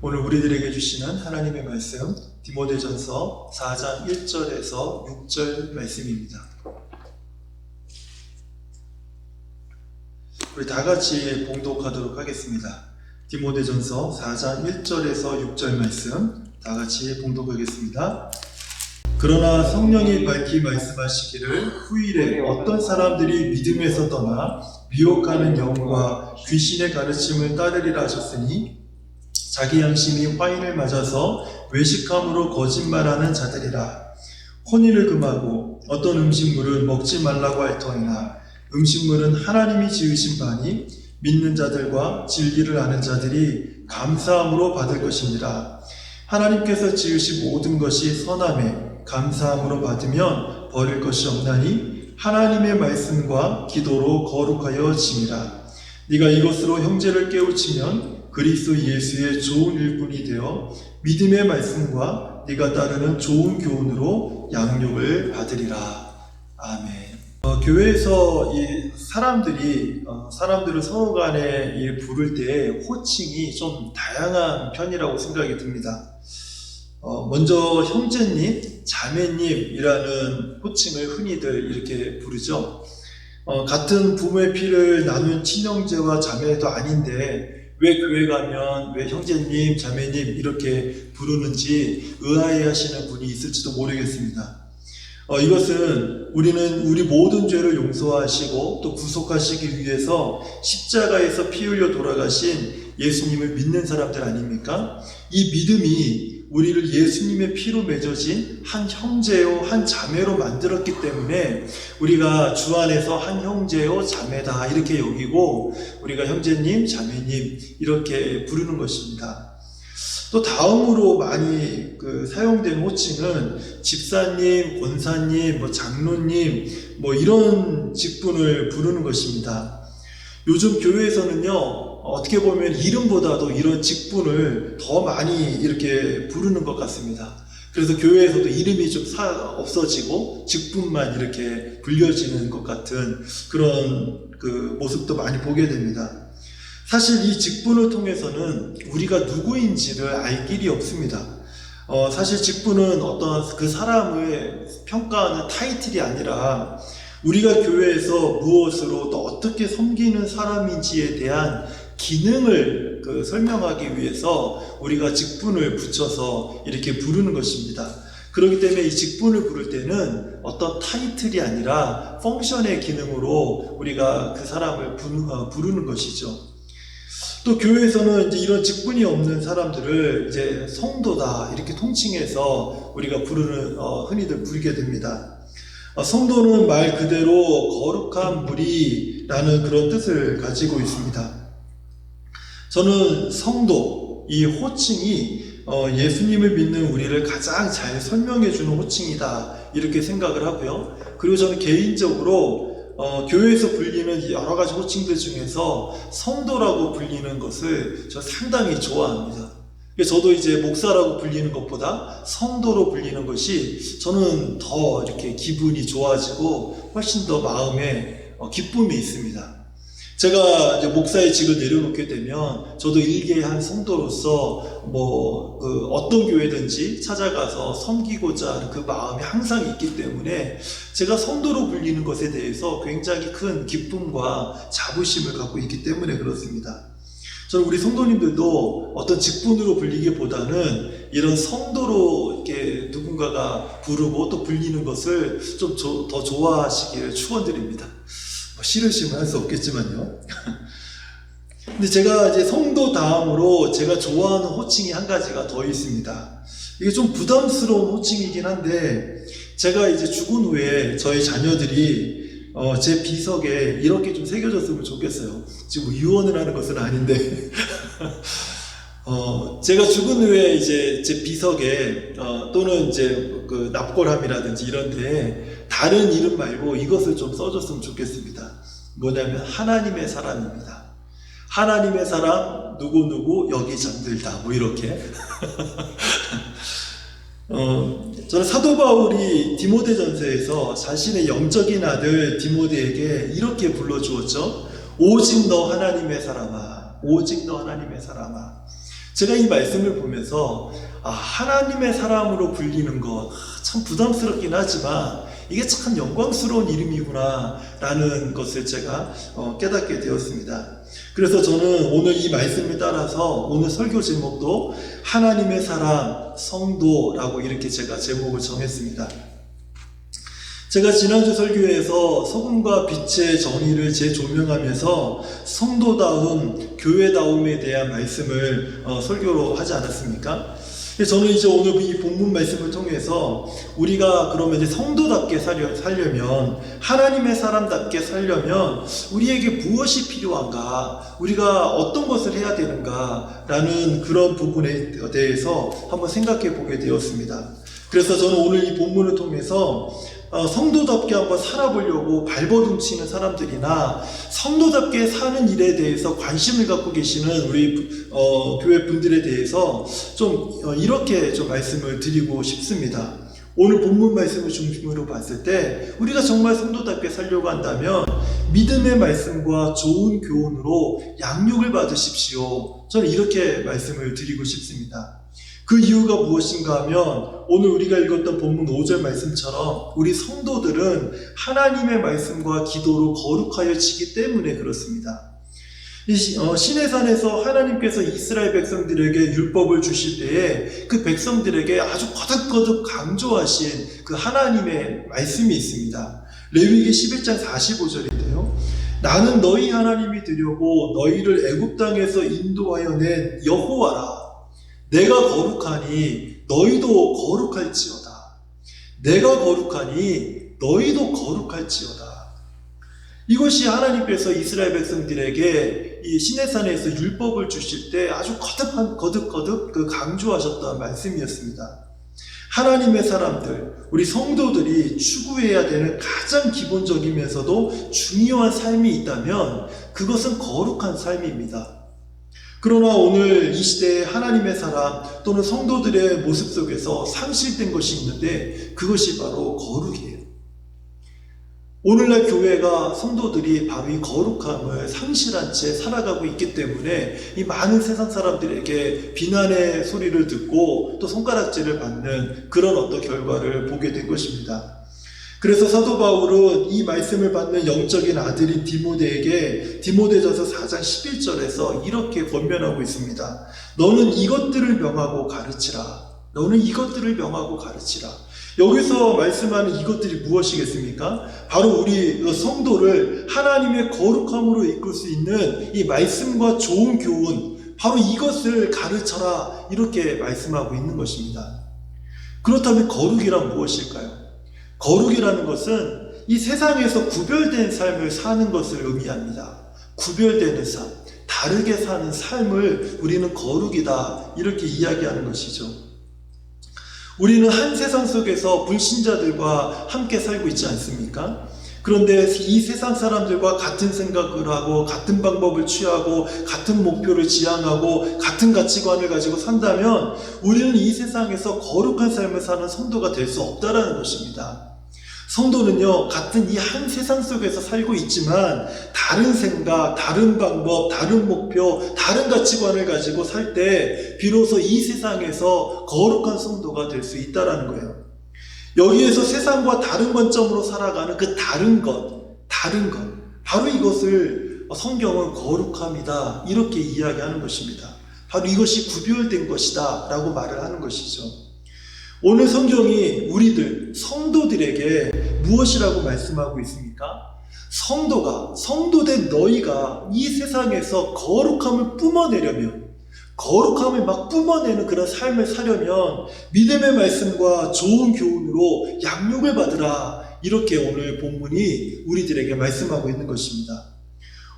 오늘 우리들에게 주시는 하나님의 말씀 디모데전서 4장 1절에서 6절 말씀입니다. 우리 다 같이 봉독하도록 하겠습니다. 디모데전서 4장 1절에서 6절 말씀 다 같이 봉독하겠습니다. 그러나 성령이 밝히 말씀하시기를 후일에 어떤 사람들이 믿음에서 떠나 미혹하는 영과 귀신의 가르침을 따르리라 하셨으니 자기 양심이 화인을 맞아서 외식함으로 거짓말하는 자들이라. 혼인을 금하고 어떤 음식물을 먹지 말라고 할 터이나 음식물은 하나님이 지으신 바니 믿는 자들과 진리를 아는 자들이 감사함으로 받을 것입니다. 하나님께서 지으신 모든 것이 선함에 감사함으로 받으면 버릴 것이 없나니 하나님의 말씀과 기도로 거룩하여 짐이라. 네가 이것으로 형제를 깨우치면 그리스도 예수의 좋은 일꾼이 되어 믿음의 말씀과 네가 따르는 좋은 교훈으로 양육을 받으리라. 아멘. 교회에서 이 사람들을 서로 간에 부를 때 호칭이 좀 다양한 편이라고 생각이 듭니다. 먼저 형제님, 자매님이라는 호칭을 흔히들 이렇게 부르죠. 같은 부모의 피를 나눈 친형제와 자매도 아닌데 왜 교회 가면 왜 형제님, 자매님 이렇게 부르는지 의아해하시는 분이 있을지도 모르겠습니다. 이것은 우리는 우리 모든 죄를 용서하시고 또 구속하시기 위해서 십자가에서 피 흘려 돌아가신 예수님을 믿는 사람들 아닙니까? 이 믿음이 우리를 예수님의 피로 맺어진 한 형제요 한 자매로 만들었기 때문에 우리가 주 안에서 한 형제요 자매다 이렇게 여기고 우리가 형제님, 자매님 이렇게 부르는 것입니다. 또 다음으로 많이 사용된 호칭은 집사님, 권사님, 장로님 이런 직분을 부르는 것입니다. 요즘 교회에서는요 어떻게 보면 이름보다도 이런 직분을 더 많이 이렇게 부르는 것 같습니다. 그래서 교회에서도 이름이 좀 없어지고 직분만 이렇게 불려지는 것 같은 그런 모습도 많이 보게 됩니다. 사실 이 직분을 통해서는 우리가 누구인지를 알 길이 없습니다. 사실 직분은 어떤 그 사람을 평가하는 타이틀이 아니라 우리가 교회에서 무엇으로 또 어떻게 섬기는 사람인지에 대한 기능을 설명하기 위해서 우리가 직분을 붙여서 이렇게 부르는 것입니다. 그렇기 때문에 이 직분을 부를 때는 어떤 타이틀이 아니라 펑션의 기능으로 우리가 그 사람을 부르는 것이죠. 또 교회에서는 이제 이런 직분이 없는 사람들을 이제 성도다 이렇게 통칭해서 우리가 흔히들 부르게 됩니다. 성도는 말 그대로 거룩한 무리라는 그런 뜻을 가지고 있습니다. 저는 성도, 이 호칭이 예수님을 믿는 우리를 가장 잘 설명해 주는 호칭이다 이렇게 생각을 하고요. 그리고 저는 개인적으로 교회에서 불리는 여러 가지 호칭들 중에서 성도라고 불리는 것을 저 상당히 좋아합니다. 저도 이제 목사라고 불리는 것보다 성도로 불리는 것이 저는 더 이렇게 기분이 좋아지고 훨씬 더 마음에 기쁨이 있습니다. 제가 이제 목사의 직을 내려놓게 되면 저도 일개의 한 성도로서 어떤 교회든지 찾아가서 섬기고자 하는 그 마음이 항상 있기 때문에 제가 성도로 불리는 것에 대해서 굉장히 큰 기쁨과 자부심을 갖고 있기 때문에 그렇습니다. 저는 우리 성도님들도 어떤 직분으로 불리기보다는 이런 성도로 이렇게 누군가가 부르고 또 불리는 것을 좀 더 좋아하시기를 축원드립니다. 싫으시면 할 수 없겠지만요. 근데 제가 이제 성도 다음으로 제가 좋아하는 호칭이 한 가지가 더 있습니다. 이게 좀 부담스러운 호칭이긴 한데 제가 이제 죽은 후에 저희 자녀들이 제 비석에 이렇게 좀 새겨졌으면 좋겠어요. 지금 유언을 하는 것은 아닌데 제가 죽은 후에 이제 제 비석에 또는 이제 납골함이라든지 이런데 다른 이름 말고 이것을 좀 써줬으면 좋겠습니다. 뭐냐면 하나님의 사람입니다. 하나님의 사람 누구누구 여기 잠들다 이렇게 저는 사도 바울이 디모데전서에서 자신의 영적인 아들 디모데에게 이렇게 불러주었죠. 오직 너 하나님의 사람아, 오직 너 하나님의 사람아. 제가 이 말씀을 보면서 하나님의 사람으로 불리는 것 참 부담스럽긴 하지만 이게 참 영광스러운 이름이구나 라는 것을 제가 깨닫게 되었습니다. 그래서 저는 오늘 이 말씀을 따라서 오늘 설교 제목도 하나님의 사람, 성도라고 이렇게 제가 제목을 정했습니다. 제가 지난주 설교에서 소금과 빛의 정의를 재조명하면서 성도다움, 교회다움에 대한 말씀을 설교로 하지 않았습니까? 저는 이제 오늘 이 본문 말씀을 통해서 우리가 그러면 이제 성도답게 살려면, 하나님의 사람답게 살려면 우리에게 무엇이 필요한가, 우리가 어떤 것을 해야 되는가 라는 그런 부분에 대해서 한번 생각해 보게 되었습니다. 그래서 저는 오늘 이 본문을 통해서 성도답게 한번 살아보려고 발버둥치는 사람들이나 성도답게 사는 일에 대해서 관심을 갖고 계시는 우리 교회 분들에 대해서 좀 이렇게 좀 말씀을 드리고 싶습니다. 오늘 본문 말씀을 중심으로 봤을 때 우리가 정말 성도답게 살려고 한다면 믿음의 말씀과 좋은 교훈으로 양육을 받으십시오. 저는 이렇게 말씀을 드리고 싶습니다. 그 이유가 무엇인가 하면 오늘 우리가 읽었던 본문 5절 말씀처럼 우리 성도들은 하나님의 말씀과 기도로 거룩하여지기 때문에 그렇습니다. 시내산에서 하나님께서 이스라엘 백성들에게 율법을 주실 때에 그 백성들에게 아주 거듭거듭 강조하신 그 하나님의 말씀이 있습니다. 레위기 11장 45절인데요. 나는 너희 하나님이 되려고 너희를 애굽 땅에서 인도하여 낸 여호와라. 내가 거룩하니 너희도 거룩할지어다. 내가 거룩하니 너희도 거룩할지어다. 이것이 하나님께서 이스라엘 백성들에게 이 시내산에서 율법을 주실 때 아주 거듭 강조하셨던 말씀이었습니다. 하나님의 사람들, 우리 성도들이 추구해야 되는 가장 기본적이면서도 중요한 삶이 있다면 그것은 거룩한 삶입니다. 그러나 오늘 이 시대의 하나님의 사람 또는 성도들의 모습 속에서 상실된 것이 있는데 그것이 바로 거룩이에요. 오늘날 교회가 성도들이 바로 이 거룩함을 상실한 채 살아가고 있기 때문에 이 많은 세상 사람들에게 비난의 소리를 듣고 또 손가락질을 받는 그런 어떤 결과를 보게 된 것입니다. 그래서 사도 바울은 이 말씀을 받는 영적인 아들인 디모데에게 디모데전서 4장 11절에서 이렇게 권면하고 있습니다. 너는 이것들을 명하고 가르치라. 너는 이것들을 명하고 가르치라. 여기서 말씀하는 이것들이 무엇이겠습니까? 바로 우리 성도를 하나님의 거룩함으로 이끌 수 있는 이 말씀과 좋은 교훈, 바로 이것을 가르쳐라 이렇게 말씀하고 있는 것입니다. 그렇다면 거룩이란 무엇일까요? 거룩이라는 것은 이 세상에서 구별된 삶을 사는 것을 의미합니다. 구별되는 삶, 다르게 사는 삶을 우리는 거룩이다 이렇게 이야기하는 것이죠. 우리는 한 세상 속에서 불신자들과 함께 살고 있지 않습니까? 그런데 이 세상 사람들과 같은 생각을 하고 같은 방법을 취하고 같은 목표를 지향하고 같은 가치관을 가지고 산다면 우리는 이 세상에서 거룩한 삶을 사는 성도가 될 수 없다라는 것입니다. 성도는요, 같은 이 한 세상 속에서 살고 있지만 다른 생각, 다른 방법, 다른 목표, 다른 가치관을 가지고 살 때 비로소 이 세상에서 거룩한 성도가 될 수 있다는 거예요. 여기에서 세상과 다른 관점으로 살아가는 그 다른 것, 바로 이것을 성경은 거룩함이다 이렇게 이야기하는 것입니다. 바로 이것이 구별된 것이다 라고 말을 하는 것이죠. 오늘 성경이 우리들 성도들에게 무엇이라고 말씀하고 있습니까? 성도된 너희가 이 세상에서 거룩함을 뿜어내려면, 거룩함을 막 뿜어내는 그런 삶을 사려면 믿음의 말씀과 좋은 교훈으로 양육을 받으라 이렇게 오늘 본문이 우리들에게 말씀하고 있는 것입니다.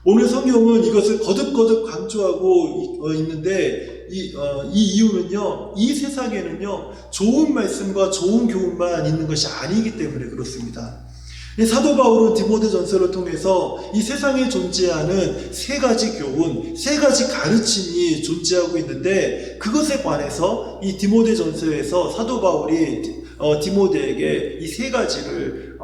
오늘 성경은 이것을 거듭거듭 강조하고 있는데 이 이유는요, 이 세상에는요 좋은 말씀과 좋은 교훈만 있는 것이 아니기 때문에 그렇습니다. 사도 바울은 디모데전서를 통해서 이 세상에 존재하는 세 가지 교훈, 세 가지 가르침이 존재하고 있는데 그것에 관해서 이 디모데전서에서 사도 바울이 디모데에게 이 세 가지를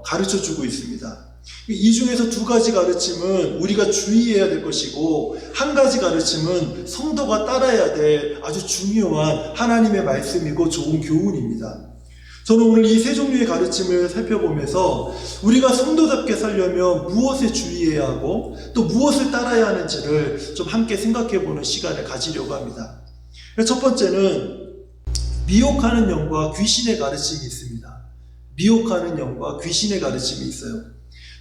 가르쳐주고 있습니다. 이 중에서 두 가지 가르침은 우리가 주의해야 될 것이고, 한 가지 가르침은 성도가 따라야 될 아주 중요한 하나님의 말씀이고 좋은 교훈입니다. 저는 오늘 이 세 종류의 가르침을 살펴보면서 우리가 성도답게 살려면 무엇에 주의해야 하고 또 무엇을 따라야 하는지를 좀 함께 생각해보는 시간을 가지려고 합니다. 첫 번째는 미혹하는 영과 귀신의 가르침이 있습니다. 미혹하는 영과 귀신의 가르침이 있어요.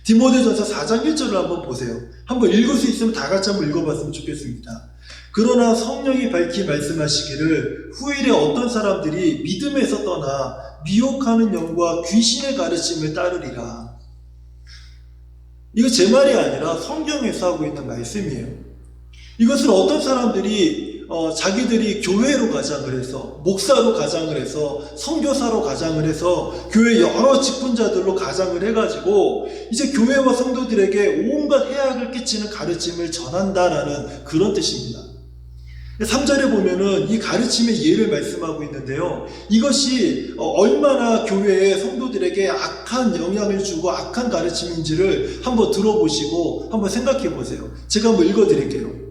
디모데전서 4장 1절을 한번 보세요. 한번 읽을 수 있으면 다 같이 한번 읽어봤으면 좋겠습니다. 그러나 성령이 밝히 말씀하시기를 후일에 어떤 사람들이 믿음에서 떠나 미혹하는 영과 귀신의 가르침을 따르리라. 이거 제 말이 아니라 성경에서 하고 있는 말씀이에요. 이것을 어떤 사람들이 자기들이 교회로 가장을 해서, 목사로 가장을 해서, 선교사로 가장을 해서, 교회 여러 직분자들로 가장을 해가지고 이제 교회와 성도들에게 온갖 해악을 끼치는 가르침을 전한다라는 그런 뜻입니다. 3절에 보면은 이 가르침의 예를 말씀하고 있는데요. 이것이 얼마나 교회의 성도들에게 악한 영향을 주고 악한 가르침인지를 한번 들어보시고 한번 생각해 보세요. 제가 한번 읽어드릴게요.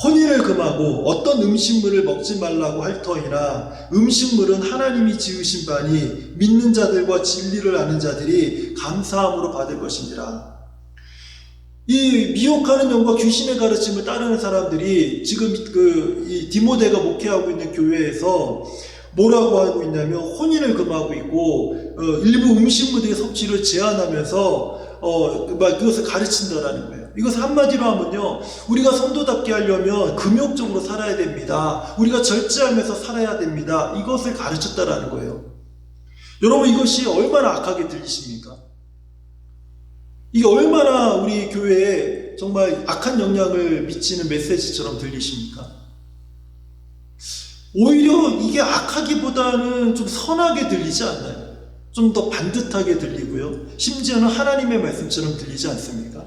혼인을 금하고 어떤 음식물을 먹지 말라고 할 터이나 음식물은 하나님이 지으신 바니 믿는 자들과 진리를 아는 자들이 감사함으로 받을 것이니라. 이 미혹하는 영과 귀신의 가르침을 따르는 사람들이 지금 이 디모데가 목회하고 있는 교회에서 뭐라고 하고 있냐면 혼인을 금하고 있고 일부 음식물의 섭취를 제한하면서 그것을 가르친다라는 거예요. 이것을 한마디로 하면요, 우리가 성도답게 하려면 금욕적으로 살아야 됩니다. 우리가 절제하면서 살아야 됩니다. 이것을 가르쳤다라는 거예요. 여러분, 이것이 얼마나 악하게 들리십니까? 이게 얼마나 우리 교회에 정말 악한 영향을 미치는 메시지처럼 들리십니까? 오히려 이게 악하기보다는 좀 선하게 들리지 않나요? 좀 더 반듯하게 들리고요. 심지어는 하나님의 말씀처럼 들리지 않습니까?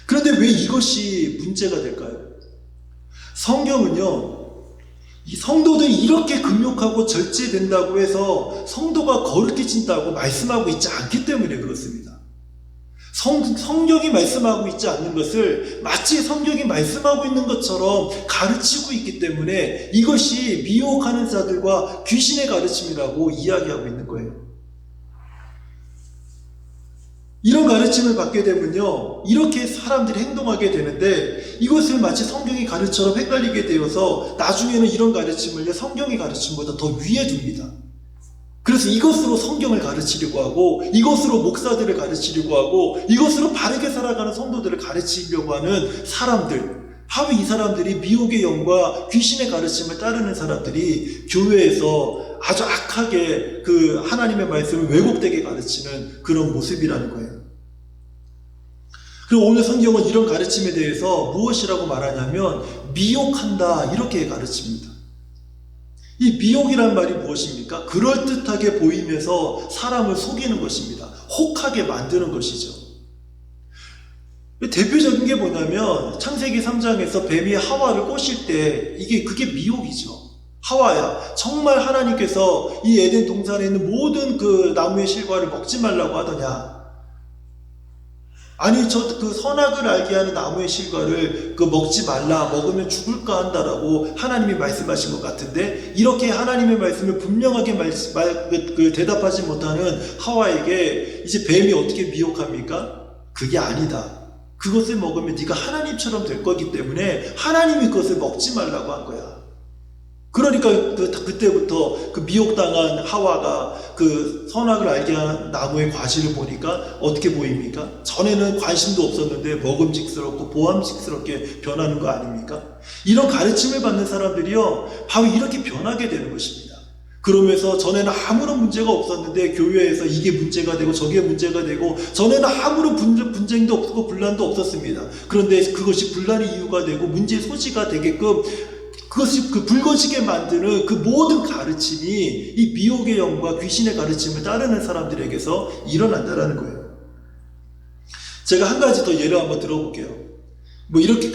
그런데 왜 이것이 문제가 될까요? 성경은요, 이 성도들이 이렇게 금욕하고 절제된다고 해서 성도가 거룩해 진다고 말씀하고 있지 않기 때문에 그렇습니다. 성경이 말씀하고 있지 않는 것을 마치 성경이 말씀하고 있는 것처럼 가르치고 있기 때문에 이것이 미혹하는 자들과 귀신의 가르침이라고 이야기하고 있는 거예요. 이런 가르침을 받게 되면요, 이렇게 사람들이 행동하게 되는데 이것을 마치 성경이 가르쳐처럼 헷갈리게 되어서 나중에는 이런 가르침을 성경의 가르침보다 더 위에 둡니다. 그래서 이것으로 성경을 가르치려고 하고, 이것으로 목사들을 가르치려고 하고, 이것으로 바르게 살아가는 성도들을 가르치려고 하는 사람들, 바로 이 사람들이 미혹의 영과 귀신의 가르침을 따르는 사람들이 교회에서 아주 악하게 그 하나님의 말씀을 왜곡되게 가르치는 그런 모습이라는 거예요. 그리고 오늘 성경은 이런 가르침에 대해서 무엇이라고 말하냐면 미혹한다, 이렇게 가르칩니다. 이 미혹이란 말이 무엇입니까? 그럴듯하게 보이면서 사람을 속이는 것입니다. 혹하게 만드는 것이죠. 대표적인 게 뭐냐면 창세기 3장에서 뱀이 하와를 꼬실 때 그게 미혹이죠. 하와야, 정말 하나님께서 이 에덴 동산에 있는 모든 그 나무의 실과를 먹지 말라고 하더냐? 아니, 그 선악을 알게 하는 나무의 실과를 먹지 말라, 먹으면 죽을까 한다라고 하나님이 말씀하신 것 같은데, 이렇게 하나님의 말씀을 분명하게 대답하지 못하는 하와에게 이제 뱀이 어떻게 미혹합니까? 그게 아니다. 그것을 먹으면 네가 하나님처럼 될 거기 때문에 하나님이 그것을 먹지 말라고 한 거야. 그러니까 그때부터 그 미혹당한 하와가 그 선악을 알게 하는 나무의 과실을 보니까 어떻게 보입니까? 전에는 관심도 없었는데 먹음직스럽고 보암직스럽게 변하는 거 아닙니까? 이런 가르침을 받는 사람들이요, 바로 이렇게 변하게 되는 것입니다. 그러면서 전에는 아무런 문제가 없었는데 교회에서 이게 문제가 되고 저게 문제가 되고, 전에는 아무런 분쟁도 없고 분란도 없었습니다. 그런데 그것이 분란의 이유가 되고 문제의 소지가 되게끔 그것이 불거지게 만드는 그 모든 가르침이 이 미혹의 영과 귀신의 가르침을 따르는 사람들에게서 일어난다라는 거예요. 제가 한 가지 더 예를 한번 들어볼게요. 이렇게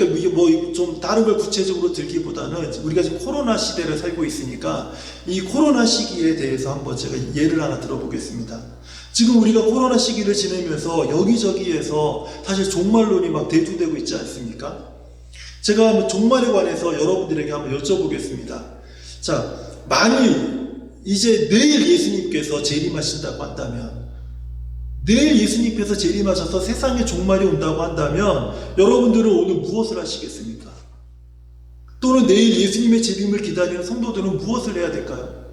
좀 다른 걸 구체적으로 들기보다는 우리가 지금 코로나 시대를 살고 있으니까 이 코로나 시기에 대해서 한번 제가 예를 하나 들어보겠습니다. 지금 우리가 코로나 시기를 지내면서 여기저기에서 사실 종말론이 막 대두되고 있지 않습니까? 제가 한번 종말에 관해서 여러분들에게 한번 여쭤보겠습니다. 자, 만일 이제 내일 예수님께서 재림하신다고 한다면, 내일 예수님께서 재림하셔서 세상에 종말이 온다고 한다면 여러분들은 오늘 무엇을 하시겠습니까? 또는 내일 예수님의 재림을 기다리는 성도들은 무엇을 해야 될까요?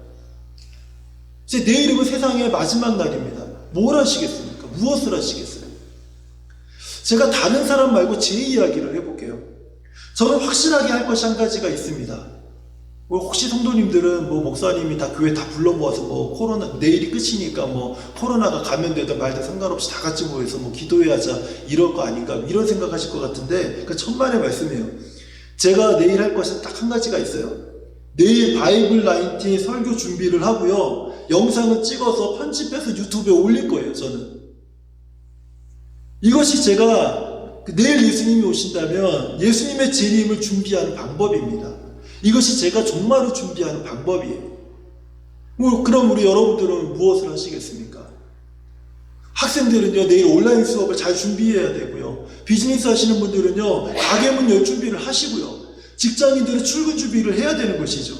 이제 내일이면 세상의 마지막 날입니다. 뭘 하시겠습니까? 무엇을 하시겠어요? 제가 다른 사람 말고 제 이야기를 해볼게요. 저는 확실하게 할 것이 한 가지가 있습니다. 혹시 성도님들은 목사님이 다 교회 다 불러 모아서 코로나 내일이 끝이니까 코로나가 감염되든 말든 상관없이 다 같이 모여서 기도해야 하자 이럴 거 아닌가 이런 생각하실 것 같은데 그 천만의 말씀이에요. 제가 내일 할 것은 딱 한 가지가 있어요. 내일 바이블 19 설교 준비를 하고요. 영상을 찍어서 편집해서 유튜브에 올릴 거예요. 저는 이것이 제가 내일 예수님이 오신다면 예수님의 재림을 준비하는 방법입니다. 이것이 제가 종말을 준비하는 방법이에요. 그럼 우리 여러분들은 무엇을 하시겠습니까? 학생들은요, 내일 온라인 수업을 잘 준비해야 되고요. 비즈니스 하시는 분들은요, 가게문 열 준비를 하시고요. 직장인들은 출근 준비를 해야 되는 것이죠.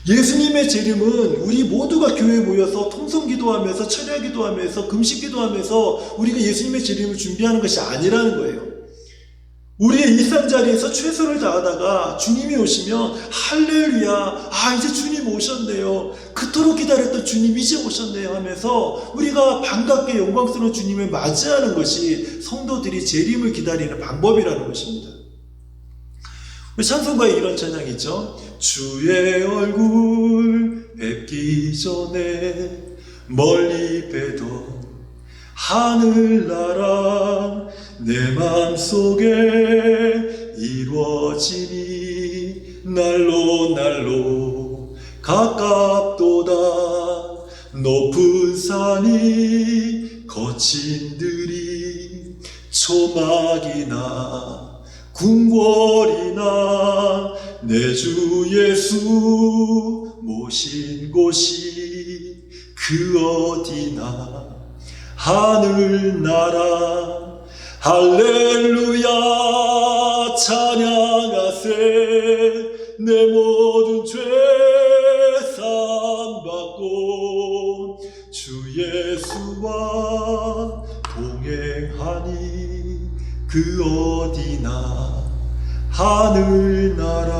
예수님의 재림은 우리 모두가 교회에 모여서 통성 기도하면서 철야 기도하면서 금식 기도하면서 우리가 예수님의 재림을 준비하는 것이 아니라는 거예요. 우리의 일상자리에서 최선을 다하다가 주님이 오시면 할렐루야, 이제 주님 오셨네요, 그토록 기다렸던 주님 이제 오셨네요 하면서 우리가 반갑게 영광스러운 주님을 맞이하는 것이 성도들이 재림을 기다리는 방법이라는 것입니다. 우리 찬송가에 이런 찬양이 있죠. 주의 얼굴 뵙기 전에 멀리 뵈던 하늘나라 내 맘속에 이루어지니 날로 날로 가깝도다. 높은 산이 거친 들이 초막이나 궁궐이나 내 주 예수 모신 곳이 그 어디나 하늘나라 할렐루야 찬양하세 내 모든 죄 사함받고 주 예수와 동행하니 그 어디나 하늘나라.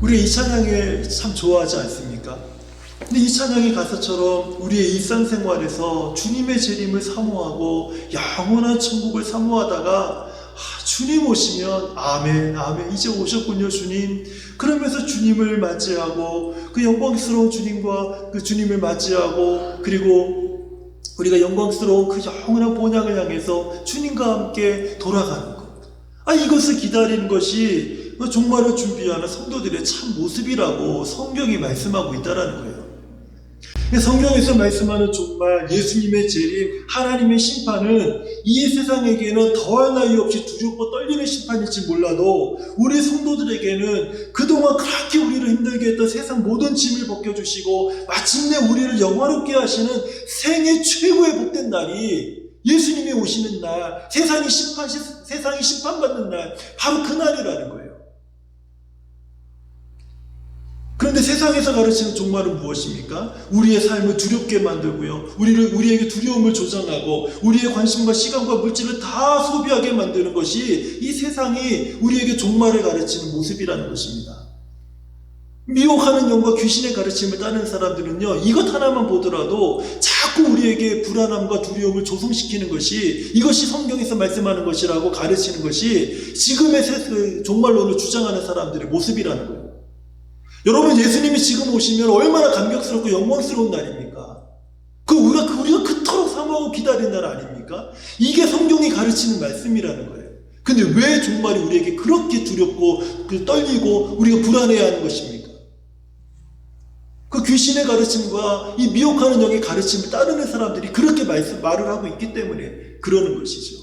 우리 이 찬양을 참 좋아하지 않습니까? 근데 이 찬양의 가사처럼 우리의 일상생활에서 주님의 재림을 사모하고 영원한 천국을 사모하다가 주님 오시면 아멘 아멘 이제 오셨군요 주님, 그러면서 주님을 맞이하고 그 영광스러운 주님과 그 주님을 맞이하고 그리고 우리가 영광스러운 그 영원한 본향을 향해서 주님과 함께 돌아가는 것, 이것을 기다리는 것이 종말을 준비하는 성도들의 참 모습이라고 성경이 말씀하고 있다는 거예요. 성경에서 말씀하는 종말, 예수님의 재림, 하나님의 심판은 이 세상에게는 더할 나위 없이 두렵고 떨리는 심판일지 몰라도 우리 성도들에게는 그동안 그렇게 우리를 힘들게 했던 세상 모든 짐을 벗겨주시고 마침내 우리를 영화롭게 하시는 생애 최고의 복된 날이 예수님이 오시는 날, 세상이 심판받는 날, 바로 그 날이라는 거예요. 그런데 세상에서 가르치는 종말은 무엇입니까? 우리의 삶을 두렵게 만들고요, 우리에게 두려움을 조장하고 우리의 관심과 시간과 물질을 다 소비하게 만드는 것이 이 세상이 우리에게 종말을 가르치는 모습이라는 것입니다. 미혹하는 영과 귀신의 가르침을 따르는 사람들은요, 이것 하나만 보더라도 자꾸 우리에게 불안함과 두려움을 조성시키는 것이, 이것이 성경에서 말씀하는 것이라고 가르치는 것이 지금의 종말론을 주장하는 사람들의 모습이라는 거예요. 여러분, 예수님이 지금 오시면 얼마나 감격스럽고 영광스러운 날입니까? 우리가 그토록 사모하고 기다린 날 아닙니까? 이게 성경이 가르치는 말씀이라는 거예요. 근데 왜 종말이 우리에게 그렇게 두렵고 떨리고 우리가 불안해야 하는 것입니까? 그 귀신의 가르침과 이 미혹하는 영의 가르침을 따르는 사람들이 그렇게 말을 하고 있기 때문에 그러는 것이죠.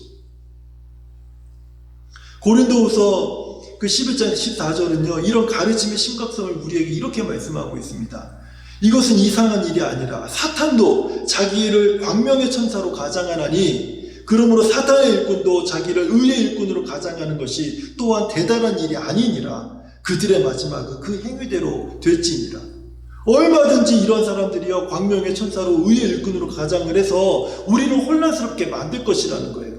고린도후서 그 11장 14절은요, 이런 가르침의 심각성을 우리에게 이렇게 말씀하고 있습니다. 이것은 이상한 일이 아니라 사탄도 자기를 광명의 천사로 가장하나니 그러므로 사탄의 일꾼도 자기를 의의 일꾼으로 가장하는 것이 또한 대단한 일이 아니니라. 그들의 마지막은 그 행위대로 될지니라. 얼마든지 이런 사람들이여 광명의 천사로 의의 일꾼으로 가장을 해서 우리를 혼란스럽게 만들 것이라는 거예요.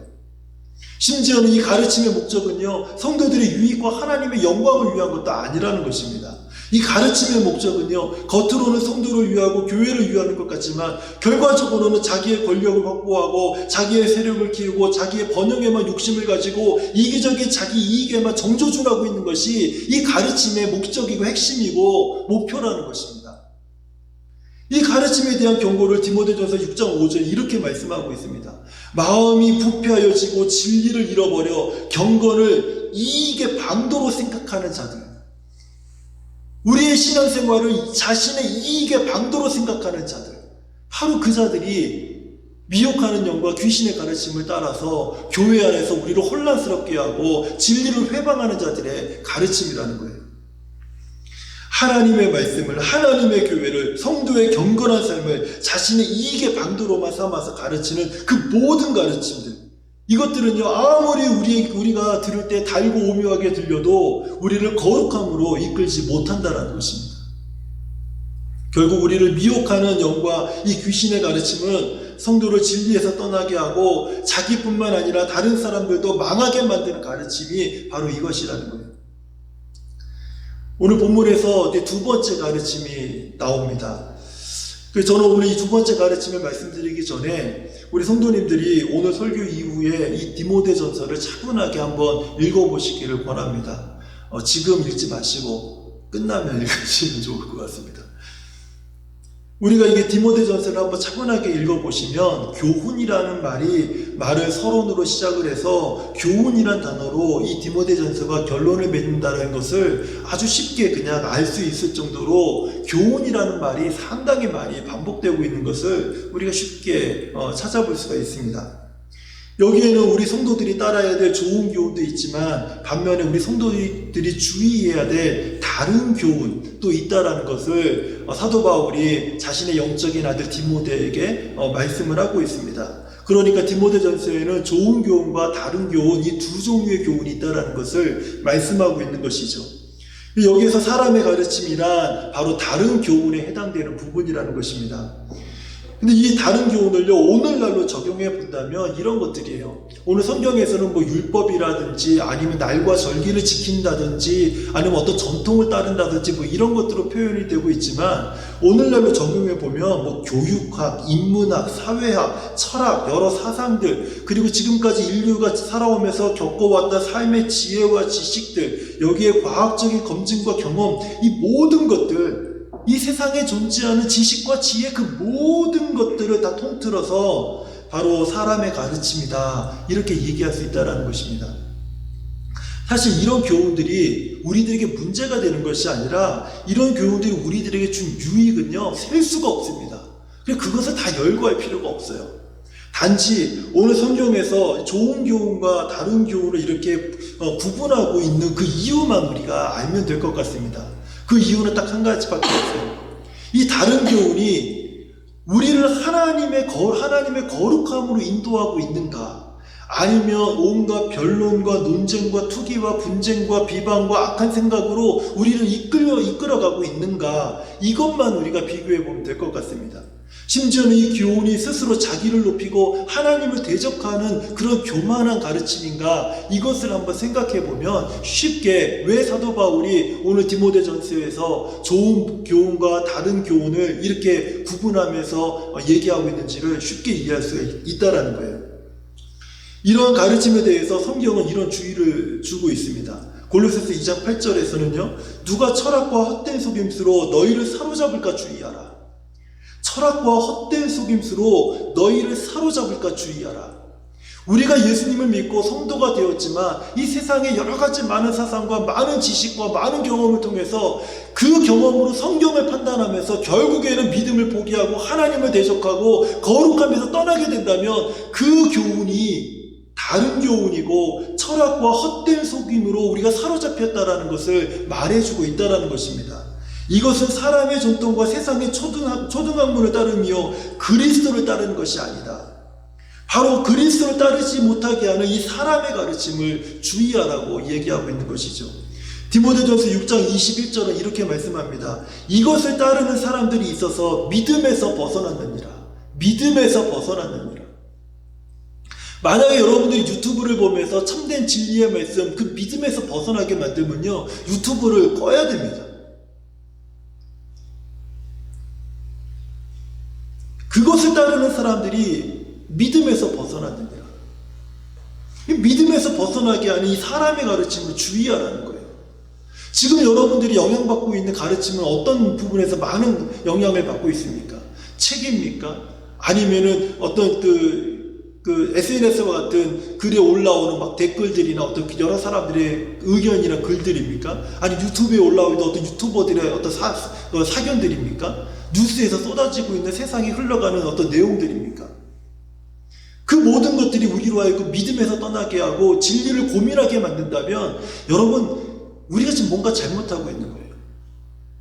심지어는 이 가르침의 목적은요, 성도들의 유익과 하나님의 영광을 위한 것도 아니라는 것입니다. 이 가르침의 목적은요, 겉으로는 성도를 위하고 교회를 위하는 것 같지만 결과적으로는 자기의 권력을 확보하고 자기의 세력을 키우고 자기의 번영에만 욕심을 가지고 이기적인 자기 이익에만 정조준하고 있는 것이 이 가르침의 목적이고 핵심이고 목표라는 것입니다. 이 가르침에 대한 경고를 디모데전서 6장 5절 이렇게 말씀하고 있습니다. 마음이 부패하여지고 진리를 잃어버려 경건을 이익의 방도로 생각하는 자들, 우리의 신앙생활을 자신의 이익의 방도로 생각하는 자들, 바로 그 자들이 미혹하는 영과 귀신의 가르침을 따라서 교회 안에서 우리를 혼란스럽게 하고 진리를 회방하는 자들의 가르침이라는 거예요. 하나님의 말씀을, 하나님의 교회를, 성도의 경건한 삶을 자신의 이익의 방도로만 삼아서 가르치는 그 모든 가르침들, 이것들은요, 아무리 우리가 들을 때 달고 오묘하게 들려도 우리를 거룩함으로 이끌지 못한다는 것입니다. 결국 우리를 미혹하는 영과 이 귀신의 가르침은 성도를 진리에서 떠나게 하고 자기뿐만 아니라 다른 사람들도 망하게 만드는 가르침이 바로 이것이라는 거예요. 오늘 본문에서 두 번째 가르침이 나옵니다. 저는 오늘 이 두 번째 가르침을 말씀드리기 전에 우리 성도님들이 오늘 설교 이후에 이 디모데전서를 차분하게 한번 읽어보시기를 권합니다. 지금 읽지 마시고 끝나면 읽으시면 좋을 것 같습니다. 우리가 이게 디모데전서를 한번 차분하게 읽어보시면 교훈이라는 말을 서론으로 시작을 해서 교훈이란 단어로 이 디모데전서가 결론을 맺는다는 것을 아주 쉽게 그냥 알 수 있을 정도로 교훈이라는 말이 상당히 많이 반복되고 있는 것을 우리가 쉽게 찾아볼 수가 있습니다. 여기에는 우리 성도들이 따라야 될 좋은 교훈도 있지만 반면에 우리 성도들이 주의해야 될 다른 교훈도 있다라는 것을 사도 바울이 자신의 영적인 아들 디모데에게 말씀을 하고 있습니다. 그러니까 디모데전서에는 좋은 교훈과 다른 교훈, 이 두 종류의 교훈이 있다라는 것을 말씀하고 있는 것이죠. 여기에서 사람의 가르침이란 바로 다른 교훈에 해당되는 부분이라는 것입니다. 근데 이 다른 교훈을요, 오늘날로 적용해 본다면 이런 것들이에요. 오늘 성경에서는 율법이라든지 아니면 날과 절기를 지킨다든지 아니면 어떤 전통을 따른다든지 이런 것들로 표현이 되고 있지만 오늘날로 적용해 보면 교육학, 인문학, 사회학, 철학, 여러 사상들, 그리고 지금까지 인류가 살아오면서 겪어왔던 삶의 지혜와 지식들, 여기에 과학적인 검증과 경험, 이 모든 것들, 이 세상에 존재하는 지식과 지혜, 그 모든 것들을 다 통틀어서 바로 사람의 가르침이다, 이렇게 얘기할 수 있다는 것입니다. 사실 이런 교훈들이 우리들에게 문제가 되는 것이 아니라 이런 교훈들이 우리들에게 준 유익은요, 셀 수가 없습니다. 그것을 다 열거할 필요가 없어요. 단지 오늘 성경에서 좋은 교훈과 다른 교훈을 이렇게 구분하고 있는 그 이유만 우리가 알면 될 것 같습니다. 그 이유는 딱 한 가지밖에 없어요. 이 다른 교훈이 우리를 하나님의 거룩함으로 인도하고 있는가, 아니면 온갖 변론과 논쟁과 투기와 분쟁과 비방과 악한 생각으로 우리를 이끌어가고 있는가, 이것만 우리가 비교해 보면 될 것 같습니다. 심지어는 이 교훈이 스스로 자기를 높이고 하나님을 대적하는 그런 교만한 가르침인가, 이것을 한번 생각해 보면 쉽게 왜 사도 바울이 오늘 디모데전서에서 좋은 교훈과 다른 교훈을 이렇게 구분하면서 얘기하고 있는지를 쉽게 이해할 수가 있다는 거예요. 이러한 가르침에 대해서 성경은 이런 주의를 주고 있습니다. 골로새서 2장 8절에서는요, 누가 철학과 헛된 속임수로 너희를 사로잡을까 주의하라. 철학과 헛된 속임수로 너희를 사로잡을까 주의하라. 우리가 예수님을 믿고 성도가 되었지만 이 세상에 여러 가지 많은 사상과 많은 지식과 많은 경험을 통해서 그 경험으로 성경을 판단하면서 결국에는 믿음을 포기하고 하나님을 대적하고 거룩함에서 떠나게 된다면 그 교훈이 다른 교훈이고 철학과 헛된 속임으로 우리가 사로잡혔다라는 것을 말해주고 있다는 것입니다. 이것은 사람의 전통과 세상의 초등학문을 따르며 그리스도를 따르는 것이 아니다. 바로 그리스도를 따르지 못하게 하는 이 사람의 가르침을 주의하라고 얘기하고 있는 것이죠. 디모데전서 6장 21절은 이렇게 말씀합니다. 이것을 따르는 사람들이 있어서 믿음에서 벗어났느니라. 믿음에서 벗어났느니라. 만약에 여러분들이 유튜브를 보면서 참된 진리의 말씀, 그 믿음에서 벗어나게 만들면요, 유튜브를 꺼야 됩니다. 그것을 따르는 사람들이 믿음에서 벗어났느니라. 믿음에서 벗어나게 하는 이 사람의 가르침을 주의하라는 거예요. 지금 여러분들이 영향받고 있는 가르침은 어떤 부분에서 많은 영향을 받고 있습니까? 책입니까? 아니면은 어떤 SNS와 같은 글에 올라오는 막 댓글들이나 어떤 여러 사람들의 의견이나 글들입니까? 아니 유튜브에 올라오는 어떤 유튜버들의 어떤 사견들입니까? 뉴스에서 쏟아지고 있는 세상에 흘러가는 어떤 내용들입니까? 그 모든 것들이 우리로 하여금 믿음에서 떠나게 하고 진리를 고민하게 만든다면 여러분, 우리가 지금 뭔가 잘못하고 있는 거예요.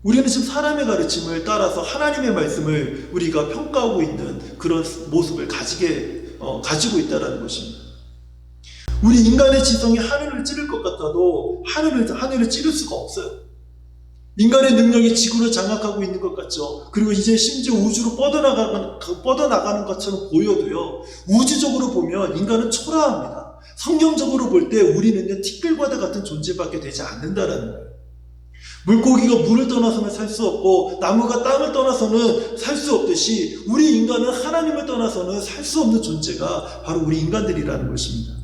우리는 지금 사람의 가르침을 따라서 하나님의 말씀을 우리가 평가하고 있는 그런 모습을 가지고 있다는 것입니다. 우리 인간의 지성이 하늘을 찌를 것 같아도 하늘을 찌를 수가 없어요. 인간의 능력이 지구를 장악하고 있는 것 같죠. 그리고 이제 심지어 우주로 뻗어나가는 것처럼 보여도요, 우주적으로 보면 인간은 초라합니다. 성경적으로 볼 때 우리는요, 티끌과도 같은 존재밖에 되지 않는다라는 거예요. 물고기가 물을 떠나서는 살 수 없고 나무가 땅을 떠나서는 살 수 없듯이 우리 인간은 하나님을 떠나서는 살 수 없는 존재가 바로 우리 인간들이라는 것입니다.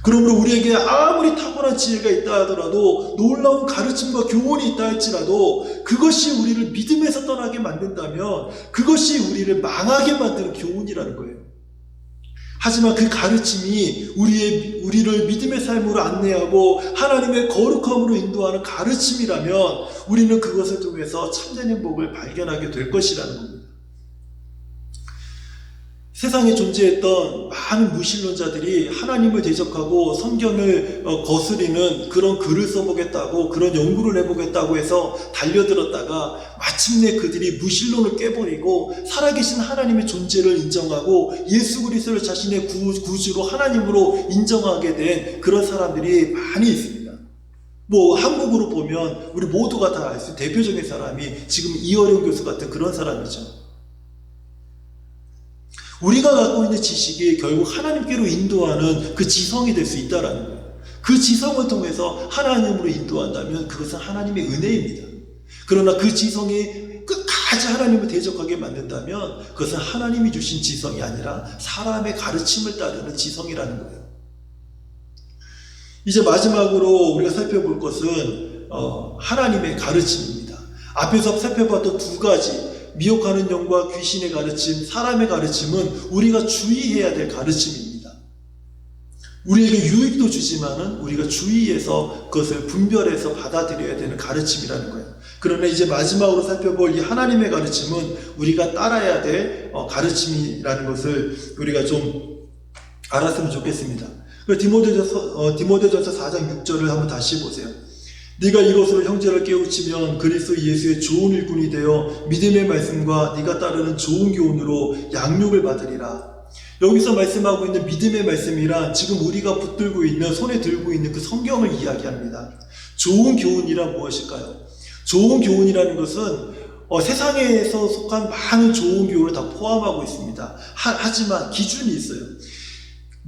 그러므로 우리에게 아무리 탁월한 지혜가 있다 하더라도, 놀라운 가르침과 교훈이 있다 할지라도 그것이 우리를 믿음에서 떠나게 만든다면 그것이 우리를 망하게 만드는 교훈이라는 거예요. 하지만 그 가르침이 우리를 믿음의 삶으로 안내하고 하나님의 거룩함으로 인도하는 가르침이라면 우리는 그것을 통해서 참된 행복을 발견하게 될 것이라는 겁니다. 세상에 존재했던 많은 무신론자들이 하나님을 대적하고 성경을 거스리는 그런 글을 써보겠다고, 그런 연구를 해보겠다고 해서 달려들었다가 마침내 그들이 무신론을 깨버리고 살아계신 하나님의 존재를 인정하고 예수 그리스도를 자신의 구주로 하나님으로 인정하게 된 그런 사람들이 많이 있습니다. 한국으로 보면 우리 모두가 다 알 수 있는 대표적인 사람이 지금 이어령 교수 같은 그런 사람이죠. 우리가 갖고 있는 지식이 결국 하나님께로 인도하는 그 지성이 될 수 있다는 거예요. 그 지성을 통해서 하나님으로 인도한다면 그것은 하나님의 은혜입니다. 그러나 그 지성이 끝까지 하나님을 대적하게 만든다면 그것은 하나님이 주신 지성이 아니라 사람의 가르침을 따르는 지성이라는 거예요. 이제 마지막으로 우리가 살펴볼 것은 하나님의 가르침입니다. 앞에서 살펴봤던 두 가지, 미혹하는 영과 귀신의 가르침, 사람의 가르침은 우리가 주의해야 될 가르침입니다. 우리에게 유익도 주지만은 우리가 주의해서 그것을 분별해서 받아들여야 되는 가르침이라는 거예요. 그러나 이제 마지막으로 살펴볼 이 하나님의 가르침은 우리가 따라야 될 가르침이라는 것을 우리가 좀 알았으면 좋겠습니다. 디모데전서 4장 6절을 한번 다시 보세요. 네가 이것으로 형제를 깨우치면 그리스도 예수의 좋은 일꾼이 되어 믿음의 말씀과 네가 따르는 좋은 교훈으로 양육을 받으리라. 여기서 말씀하고 있는 믿음의 말씀이란 지금 우리가 붙들고 있는, 손에 들고 있는 그 성경을 이야기합니다. 좋은 교훈이란 무엇일까요? 좋은 교훈이라는 것은 세상에서 속한 많은 좋은 교훈을 다 포함하고 있습니다. 하지만 기준이 있어요.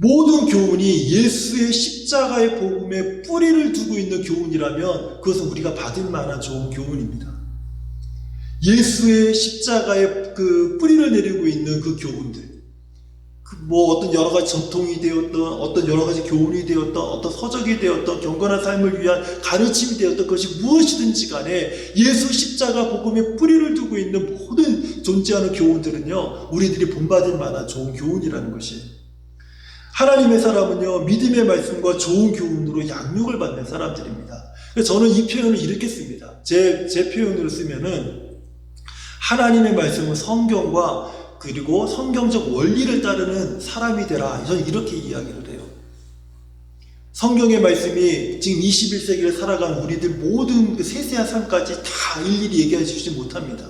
모든 교훈이 예수의 십자가의 복음에 뿌리를 두고 있는 교훈이라면 그것은 우리가 받을 만한 좋은 교훈입니다. 예수의 십자가에 그 뿌리를 내리고 있는 그 교훈들, 어떤 여러 가지 전통이 되었던, 어떤 여러 가지 교훈이 되었던, 어떤 서적이 되었던, 경건한 삶을 위한 가르침이 되었던 것이 무엇이든지 간에 예수 십자가 복음에 뿌리를 두고 있는 모든 존재하는 교훈들은요, 우리들이 본받을 만한 좋은 교훈이라는 것이에요. 하나님의 사람은요, 믿음의 말씀과 좋은 교훈으로 양육을 받는 사람들입니다. 저는 이 표현을 이렇게 씁니다. 제 표현으로 쓰면은 하나님의 말씀은 성경과 그리고 성경적 원리를 따르는 사람이 되라. 저는 이렇게 이야기를 해요. 성경의 말씀이 지금 21세기를 살아가는 우리들 모든 그 세세한 삶까지 다 일일이 얘기해 주지 못합니다.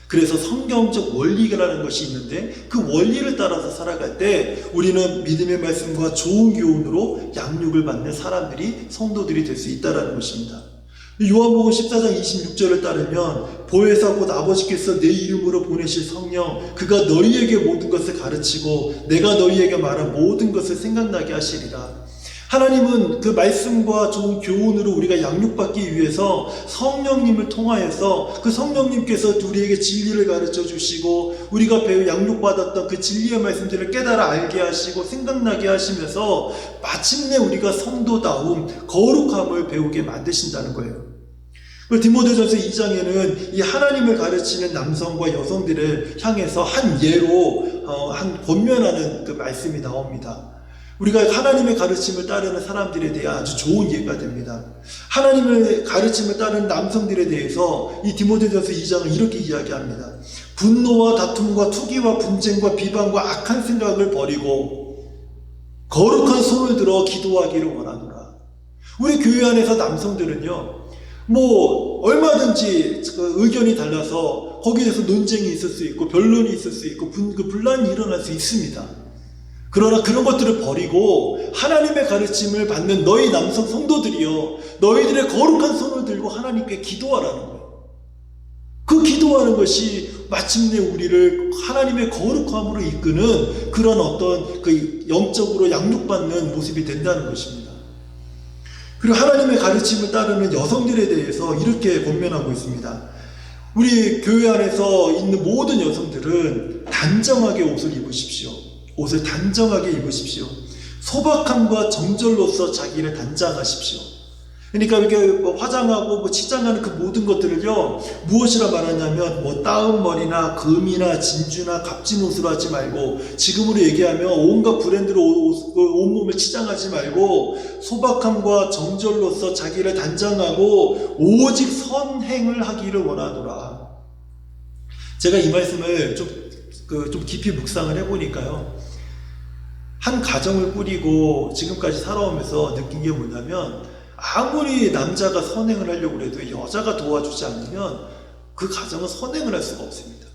그래서 성경적 원리라는 것이 있는데 그 원리를 따라서 살아갈 때 우리는 믿음의 말씀과 좋은 교훈으로 양육을 받는 사람들이 성도들이 될 수 있다는 것입니다. 요한복음 14장 26절을 따르면 보혜사 곧 아버지께서 내 이름으로 보내실 성령 그가 너희에게 모든 것을 가르치고 내가 너희에게 말한 모든 것을 생각나게 하시리라. 하나님은 그 말씀과 좋은 교훈으로 우리가 양육받기 위해서 성령님을 통하여서 그 성령님께서 우리에게 진리를 가르쳐 주시고 우리가 양육받았던 그 진리의 말씀들을 깨달아 알게 하시고 생각나게 하시면서 마침내 우리가 성도다움, 거룩함을 배우게 만드신다는 거예요. 디모데전서 2장에는 이 하나님을 가르치는 남성과 여성들을 향해서 한 예로 한 권면하는 그 말씀이 나옵니다. 우리가 하나님의 가르침을 따르는 사람들에 대해 아주 좋은 예가 됩니다. 하나님의 가르침을 따르는 남성들에 대해서 이 디모데전서 2장은 이렇게 이야기합니다. 분노와 다툼과 투기와 분쟁과 비방과 악한 생각을 버리고 거룩한 손을 들어 기도하기를 원하노라. 우리 교회 안에서 남성들은요, 얼마든지 의견이 달라서 거기에 대해서 논쟁이 있을 수 있고 변론이 있을 수 있고 분란이 일어날 수 있습니다. 그러나 그런 것들을 버리고 하나님의 가르침을 받는 너희 남성 성도들이여 너희들의 거룩한 손을 들고 하나님께 기도하라는 거예요. 그 기도하는 것이 마침내 우리를 하나님의 거룩함으로 이끄는 그런 어떤 그 영적으로 양육받는 모습이 된다는 것입니다. 그리고 하나님의 가르침을 따르는 여성들에 대해서 이렇게 권면하고 있습니다. 우리 교회 안에서 있는 모든 여성들은 단정하게 옷을 입으십시오. 옷을 단정하게 입으십시오. 소박함과 정절로서 자기를 단장하십시오. 그러니까 이렇게 화장하고 치장하는 그 모든 것들을요, 무엇이라 말하냐면 따은 머리나 금이나 진주나 값진 옷으로 하지 말고, 지금으로 얘기하면 온갖 브랜드로 온몸을 치장하지 말고 소박함과 정절로서 자기를 단장하고 오직 선행을 하기를 원하노라. 제가 이 말씀을 좀 깊이 묵상을 해보니까요, 한 가정을 꾸리고 지금까지 살아오면서 느낀 게 뭐냐면, 아무리 남자가 선행을 하려고 해도 여자가 도와주지 않으면 그 가정은 선행을 할 수가 없습니다.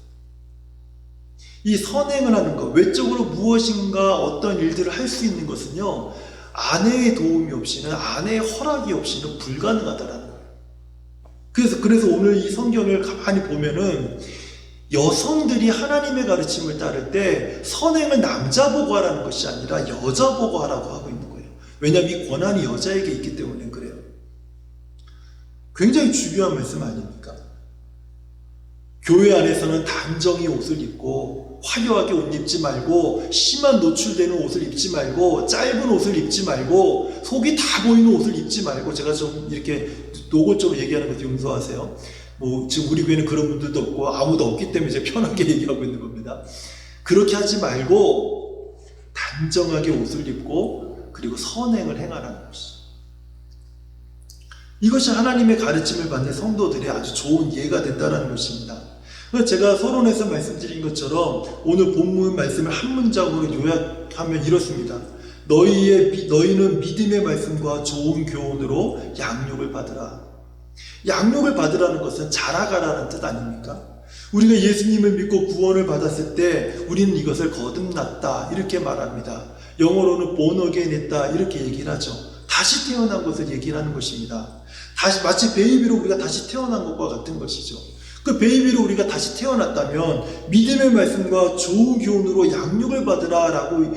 이 선행을 하는 것, 외적으로 무엇인가 어떤 일들을 할 수 있는 것은요, 아내의 도움이 없이는, 아내의 허락이 없이는 불가능하다라는 거예요. 그래서 오늘 이 성경을 가만히 보면은 여성들이 하나님의 가르침을 따를 때 선행을 남자 보고 하라는 것이 아니라 여자 보고 하라고 하고 있는 거예요. 왜냐하면 이 권한이 여자에게 있기 때문에 그래요. 굉장히 중요한 말씀 아닙니까? 교회 안에서는 단정히 옷을 입고 화려하게 옷 입지 말고 심한 노출되는 옷을 입지 말고 짧은 옷을 입지 말고 속이 다 보이는 옷을 입지 말고, 제가 좀 이렇게 노골적으로 얘기하는 것도 용서하세요. 지금 우리 교회는 그런 분들도 없고 아무도 없기 때문에 제가 편하게 얘기하고 있는 겁니다. 그렇게 하지 말고 단정하게 옷을 입고 그리고 선행을 행하라는 것이죠. 이것이 하나님의 가르침을 받는 성도들의 아주 좋은 예가 된다는 것입니다. 제가 서론에서 말씀드린 것처럼 오늘 본문 말씀을 한 문장으로 요약하면 이렇습니다. 너희는 믿음의 말씀과 좋은 교훈으로 양육을 받으라. 양육을 받으라는 것은 자라가라는 뜻 아닙니까? 우리가 예수님을 믿고 구원을 받았을 때 우리는 이것을 거듭났다 이렇게 말합니다. 영어로는 born again 했다 이렇게 얘기를 하죠. 다시 태어난 것을 얘기를 하는 것입니다. 마치 베이비로 우리가 다시 태어난 것과 같은 것이죠. 그 베이비로 우리가 다시 태어났다면 믿음의 말씀과 좋은 교훈으로 양육을 받으라라고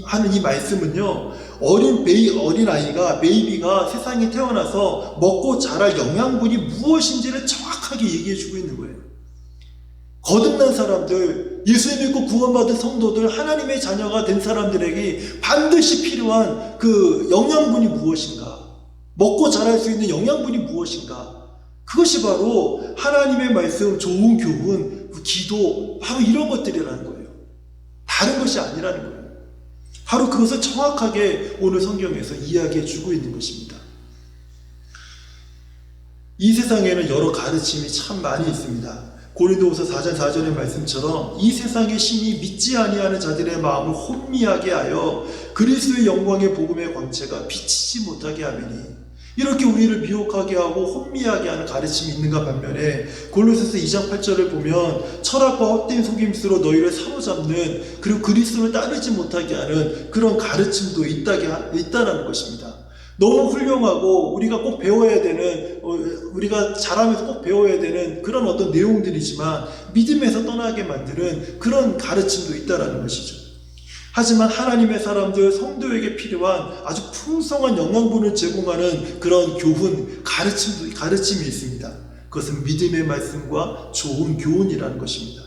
하는 이 말씀은요, 어린아이가, 베이비가 세상에 태어나서 먹고 자랄 영양분이 무엇인지를 정확하게 얘기해주고 있는 거예요. 거듭난 사람들, 예수 믿고 구원받은 성도들, 하나님의 자녀가 된 사람들에게 반드시 필요한 그 영양분이 무엇인가? 먹고 자랄 수 있는 영양분이 무엇인가? 그것이 바로 하나님의 말씀, 좋은 교훈, 기도, 바로 이런 것들이라는 거예요. 다른 것이 아니라는 거예요. 바로 그것을 정확하게 오늘 성경에서 이야기해 주고 있는 것입니다. 이 세상에는 여러 가르침이 참 많이 있습니다. 고린도후서 4장 4절의 말씀처럼 이 세상의 신이 믿지 아니하는 자들의 마음을 혼미하게 하여 그리스도의 영광의 복음의 광채가 비치지 못하게 하매니, 이렇게 우리를 미혹하게 하고 혼미하게 하는 가르침이 있는가 반면에 골로새서 2장 8절을 보면 철학과 헛된 속임수로 너희를 사로잡는, 그리고 그리스도를 따르지 못하게 하는 그런 가르침도 있다라는 것입니다. 너무 훌륭하고 우리가 꼭 배워야 되는, 우리가 자라면서 꼭 배워야 되는 그런 어떤 내용들이지만 믿음에서 떠나게 만드는 그런 가르침도 있다라는 것이죠. 하지만 하나님의 사람들, 성도에게 필요한 아주 풍성한 영양분을 제공하는 그런 교훈, 가르침이 있습니다. 그것은 믿음의 말씀과 좋은 교훈이라는 것입니다.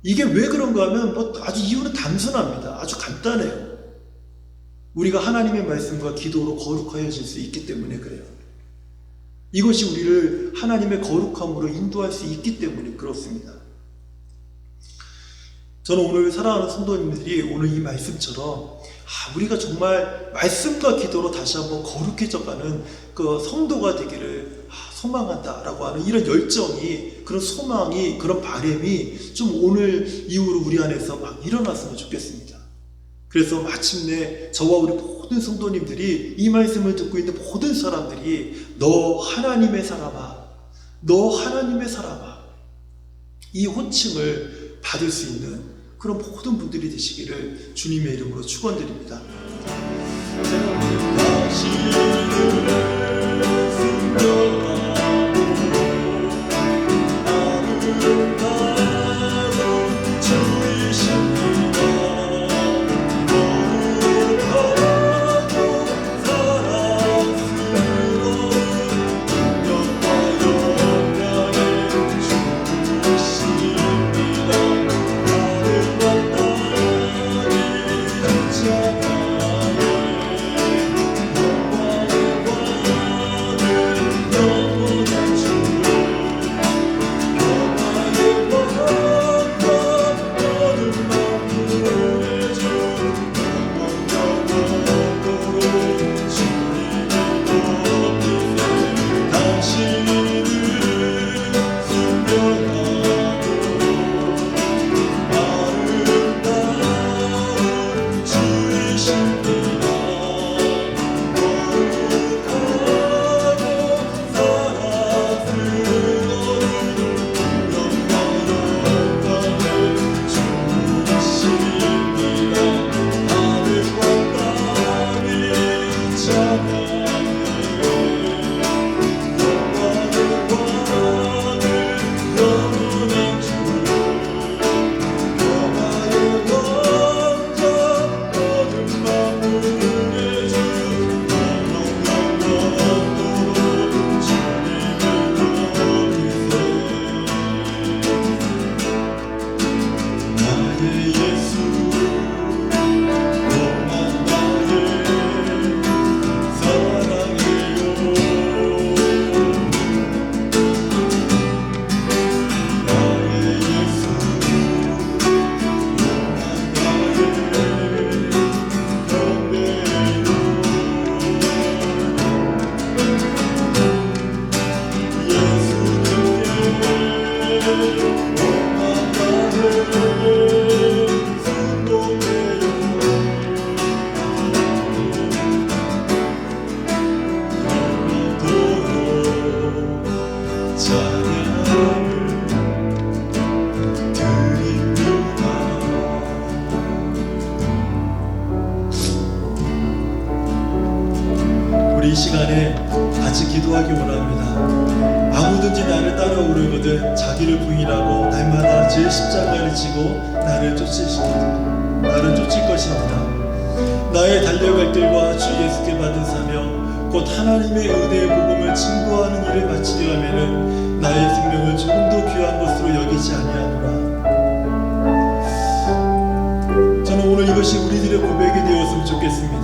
이게 왜 그런가 하면 아주 이유는 단순합니다. 아주 간단해요. 우리가 하나님의 말씀과 기도로 거룩하여질 수 있기 때문에 그래요. 이것이 우리를 하나님의 거룩함으로 인도할 수 있기 때문에 그렇습니다. 저는 오늘 사랑하는 성도님들이 오늘 이 말씀처럼 우리가 정말 말씀과 기도로 다시 한번 거룩해져가는 그 성도가 되기를 소망한다라고 하는 이런 열정이, 그런 소망이, 그런 바람이 좀 오늘 이후로 우리 안에서 막 일어났으면 좋겠습니다. 그래서 마침내 저와 우리 모든 성도님들이 이 말씀을 듣고 있는 모든 사람들이 너 하나님의 사람아, 너 하나님의 사람아, 이 호칭을 받을 수 있는 그런 모든 분들이 되시기를 주님의 이름으로 축원드립니다. 우리 이 시간에 같이 기도하기 원합니다. 아무든지 나를 따라오려거든 자기를 부인하고 날마다 제 십자가를 지고 나를 쫓을 것입니다. 나의 달려갈 길과 주 예수께 받은 사명 곧 하나님의 은혜의 복음을 증거하는 일을 마치려 하면은 나의 생명을 조금 더 귀한 것으로 여기지 아니하노라. 저는 오늘 이것이 우리들의 고백이 되었으면 좋겠습니다.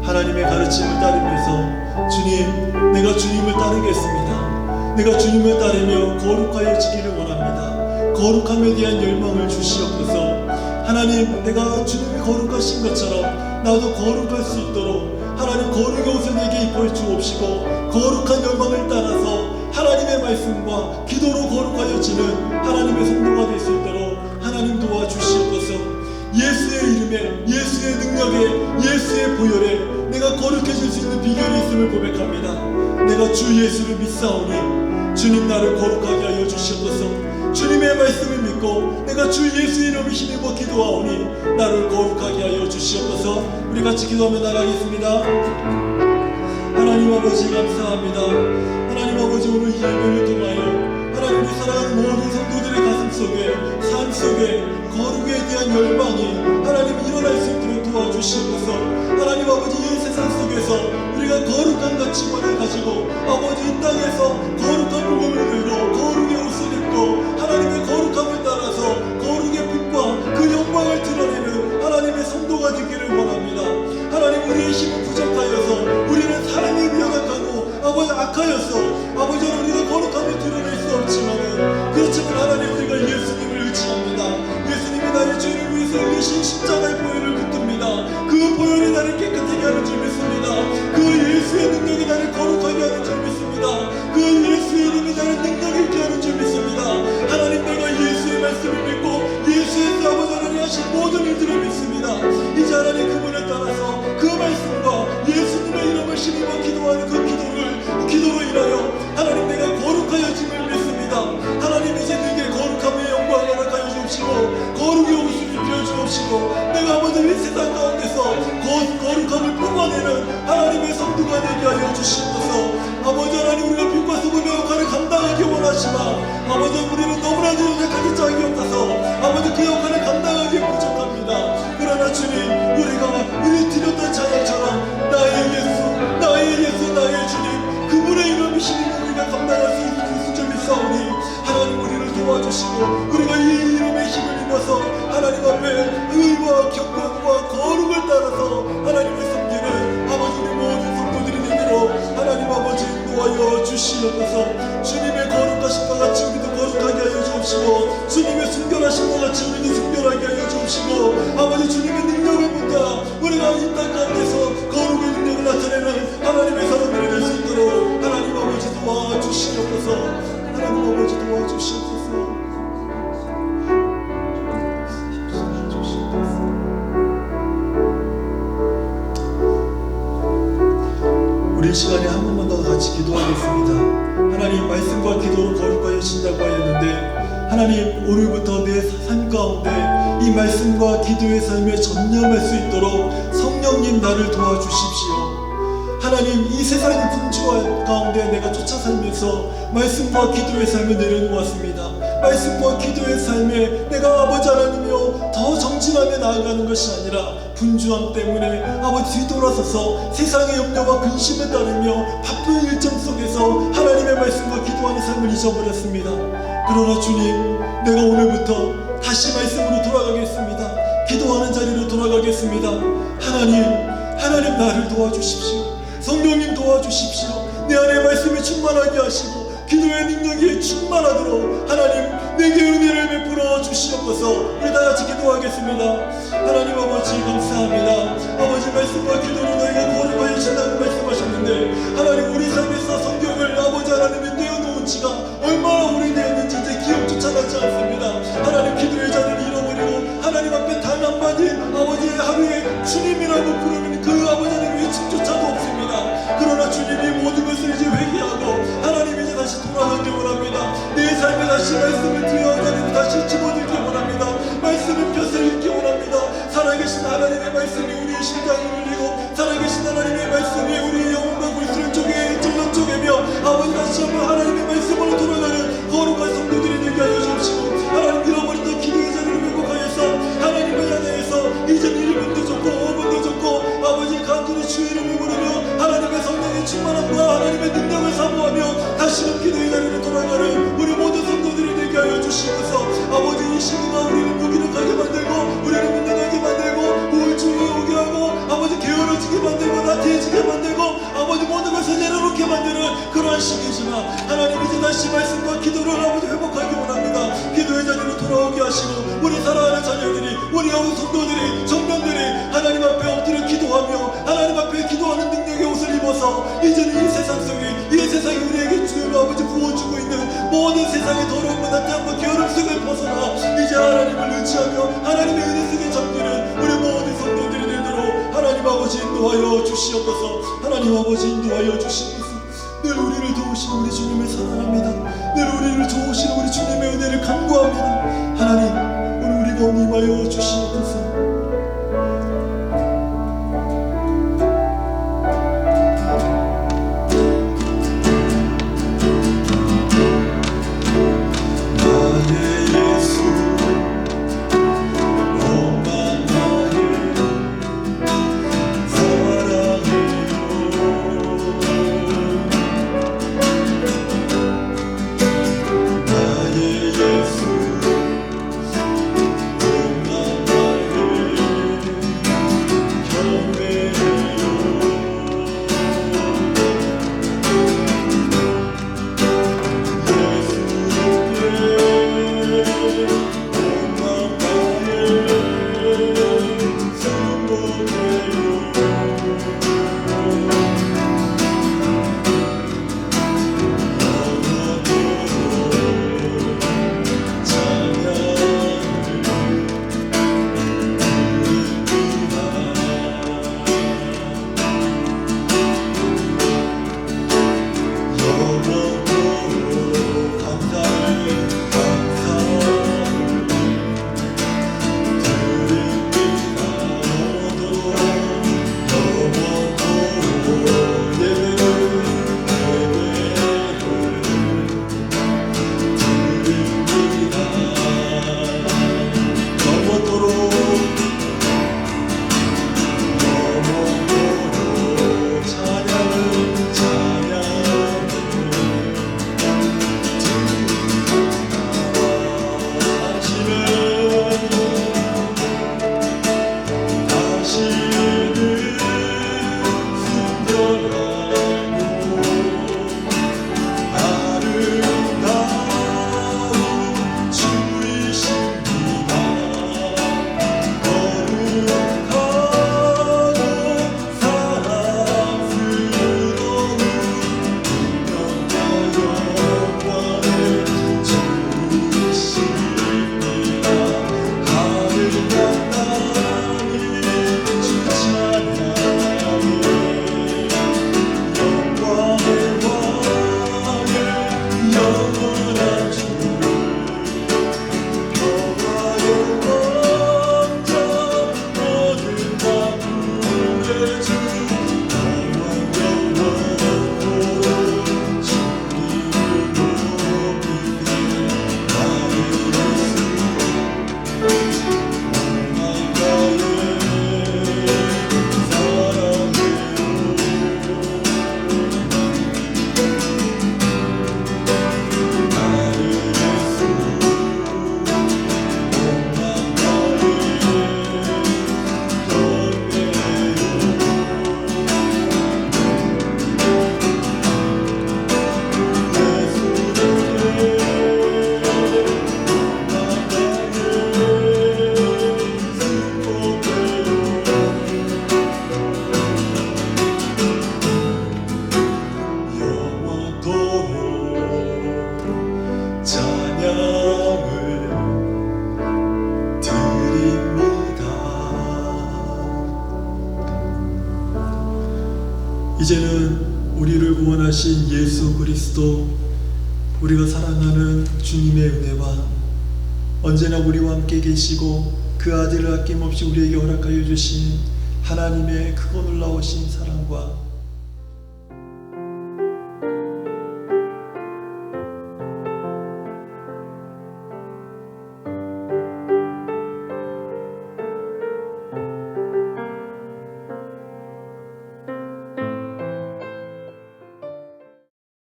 하나님의 가르침을 따르면서 주님, 내가 주님을 따르겠습니다. 내가 주님을 따르며 거룩하여지기를 원합니다. 거룩함에 대한 열망을 주시옵소서. 하나님, 내가 주님이 거룩하신 것처럼 나도 거룩할 수 있도록 하나님 거룩의 옷을 내게 입혀 주옵시고 거룩한 열망을 따라서 하나님의 말씀과 기도로 거룩하여지는 하나님의 성도가 될 수 있도록 하나님 도와주시옵소서. 예수의 이름에, 예수의 능력에, 예수의 보혈에 내가 거룩해질 수 있는 비결이 있음을 고백합니다. 내가 주 예수를 믿사오니 주님 나를 거룩하게 하여 주시옵소서. 주님의 말씀을 믿고 내가 주 예수 이름을 힘입어 기도하오니 나를 거룩하게 하여 주시옵소서. 우리 같이 기도하며 나가겠습니다. 하나님 아버지 감사합니다. 하나님 아버지 오늘 이 예배를 통하여 하나님의 사랑하는 모든 성도들의 가슴 속에, 삶 속에 거룩에 대한 열망이 하나님 일어날 수 있도록 도와주시옵소서. 하나님 아버지 이 세상 속에서 우리가 거룩한 가치관을 가지고 아버지 이 땅에서 거룩한 복음을 들고 거룩의 옷을 입고 하나님의 거룩함을 따라서 거룩의 빛과 그 영광을 드러내는 하나님의 성도가 되기를 원합니다. 하나님 우리의 힘은 부족하여서 우리는 사람이 연약하고 아버지 악하여서 아버지 우리가 거룩함을 드러낼 수 없지만 그렇지만 하나님 우리가 예수님을 의지합니다. 예수님이 나의 죄를 위해서 흘리신 십자가의 보혈을 붙듭니다. 그 보혈이 나를 깨끗하게 하는 줄 믿습니다. 그 예수의 능력이 나를 거룩하게 하는 줄 믿습니다. 그 예수의 이름이 나를 능력 있게 하는 줄 믿습니다. 하나님 내가 예수의 말씀을 믿고 예수의 아버지 하나님 하신 모든 일들을 믿습니다. 이제 하나님 그분을 따라서 그 말씀과 예수님의 이름을 힘입어 기도하는 그 기도로 인하여 하나님 내가 거룩하여짐을 믿습니다. 하나님 이제 내게 거룩함의 영광을 허락하여 주옵시고 거룩의 옷을 입혀 주옵시고 내가 아버지 이 세상 가운데서 거룩함을 뿜어내는 하나님의 성도가 되게 하여 주시옵소서. 아버지 하나님 우리가 빛과 소금의 역할을 감당하기 원하지만 아버지 우리는 너무나도 연약하기 짝이 없어서 아버지 그 역할을 감당하기 부족합니다. 그러나 주님 우리 드렸던 찬양처럼 나의 예수 나의 예수 나의 주님 그분의 이름이 힘입어 우리가 감당할 수 있는 수준이 싸우니 하나님 우리를 도와주시고 우리가 이 이름의 힘을 입어서 하나님 앞에 의와 경건과 거룩을 따라서 하나님을 섬기는 아버지 우리 모든 성도들이 되도록 하나님 아버지 인도하여 주시옵소서. 주님의 거룩하신 것 같이 우리도 거룩하게 하여 주옵시고 주님의 순결하신 것 같이 우리도 순결하게 하여 주옵시고 아버지 주님의 능력을 본다 우리가 이 땅 가운데서 거룩의 능력을 나타내는 하나님의 사람들이 될 수 있도록 하나님 아버지 도와주시옵소서. 하나님 아버지 도와주시옵소서. 우리 시간에 한 번만 더 같이 기도하겠습니다. 하나님 말씀과 기도로 거룩하여 신다고 하였는데 하나님 오늘부터 내 삶 가운데 이 말씀과 기도의 삶에 전념할 수 있도록 성령님 나를 도와주십시오. 하나님 이 세상의 분주한 가운데 내가 쫓아 살면서 말씀과 기도의 삶을 내려놓았습니다. 말씀과 기도의 삶에 내가 아버지 하나님이여 더 정진하며 나아가는 것이 아니라 분주함 때문에 아버지 뒤돌아서서 세상의 염려와 근심을 따르며 바쁜 일정 속에서 하나님의 말씀과 기도하는 삶을 잊어버렸습니다. 그러나 주님 내가 오늘부터 다시 말씀으로 돌아가겠습니다. 기도하는 자리로 돌아가겠습니다. 하나님 나를 도와주십시오. 성령님 도와주십시오. 내 안에 말씀이 충만하게 하시고 기도의 능력이 충만하도록 하나님 내게 은혜를 베풀어 주시옵소서. 우리 다같이 기도하겠습니다. 하나님 아버지 감사합니다. 아버지 말씀과 기도로 너희가 거룩하여 신다고 말씀하셨는데 하나님 우리 삶에서 성경을 아버지 하나님이 떼어놓은 지가 얼마나 오래되었는지 이제 기억조차 나지 않습니다. 하나님 기도의 자리를 잃어버리고 하나님 앞에 단 한마디 아버지의 하루에 주님이라고 부르는 그 아버지 하나님의 외침조차도 없습니다. 그러나 주님이 모든 것을 이제 회개하고 하나님 이제 다시 돌아가기 원합니다. 내 삶에 다시 말씀을 드려야 하나님 다시 집어들기 원합니다. 말씀을 펴서 읽기 원합니다. 살아계신 하나님의 말씀이 우리의 심장을 울리고 살아계신 하나님의 말씀이 우리의 영혼과 골수를 쪼개며 아버지 다시 한번 하나님의 말씀으로 돌아가는 거룩한 성도들이 되게 하여 주옵시고 하나님 잃어버렸던 기도의 자리를 회복하여서 하나님을 향해서 이제 1분도 좋고 5분도 좋고 아버지 간절히 주의 이름을 부르며 하나님의 성령의 충만함과 하나님의 능력을 사모하며 다시금 기도의 자리로 돌아가는 우리 모든 성도들이 되게 하여 주시옵소서. 아버지 이 시기가 우리를 무기력하게 만들고 우리를 민망하게 만들고 우울증이 오게 하고 아버지 게으러지게 만들고 나태해지게 만들고 아버지 모든 것을 내려놓게 만드는 그러한 시기지만 하나님 이제 다시 말씀과 기도를 아버지 회복하기 원합니다. 기도의 자리로 돌아오게 하시고 우리 사랑하는 자녀들이 우리 영혼 성도들이 청년들이 하나님 앞에 엎드려 기도하며 하나님 앞에 기도하는 능력의 옷을 입어서 이제는 이 세상 속에 이 세상이 우리에게 주님 아버지 부어주고 있는 모든 세상의 더러운 문화 땅과 게으름 속을 벗어나 이제 하나님을 의지하며 하나님의 은혜 속에 잠기는 우리 모든 성도들이 되도록 하나님 아버지 인도하여 주시옵소서. 하나님 아버지 인도하여 주시옵소서. 늘 우리를 도우시는 우리 주님을 사랑합니다. 늘 우리를 도우시는 우리 주님의 은혜를 간구합니다. 하나님 오늘 우리 가운데 임하여 주시옵소서. 이제는 우리를 구원하신 예수 그리스도, 우리가 사랑하는 주님의 은혜와 언제나 우리와 함께 계시고 그 아들을 아낌없이 우리에게 허락하여 주신 하나님의 크고 놀라우신 사랑과